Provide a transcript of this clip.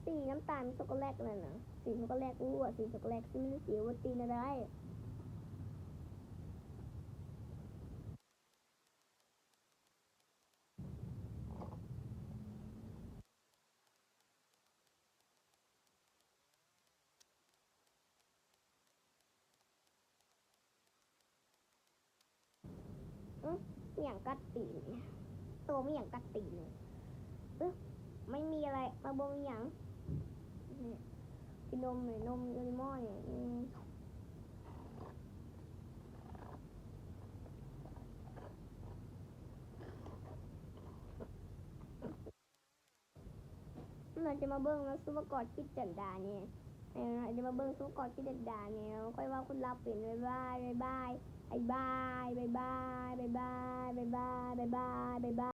สีน้ำตาลช็อกโกแลตนั่นนะสีช็อกโกแลตสีช็อกโกแลตสีมันสีวัตตีนอะไรอย่างกัดตีนโตไม่อย่างกัดตีนไม่มีอะไรมาบงอย่างกินนมเลยนมโดเรมอนเนี่ยเราจะมาเบิ้งแล้วซูเปอร์กอดคิดจันดาเนี่ยจะมาเบิ้งซูเปอร์กอดคิดจันดาเนี่ยค่อยว่าคุณรับเป็นบ๊ายบายบ๊ายบายบ๊ายบายบ๊ายบายบ๊ายบายบ๊ายบายบ๊ายบายบ๊ายบาย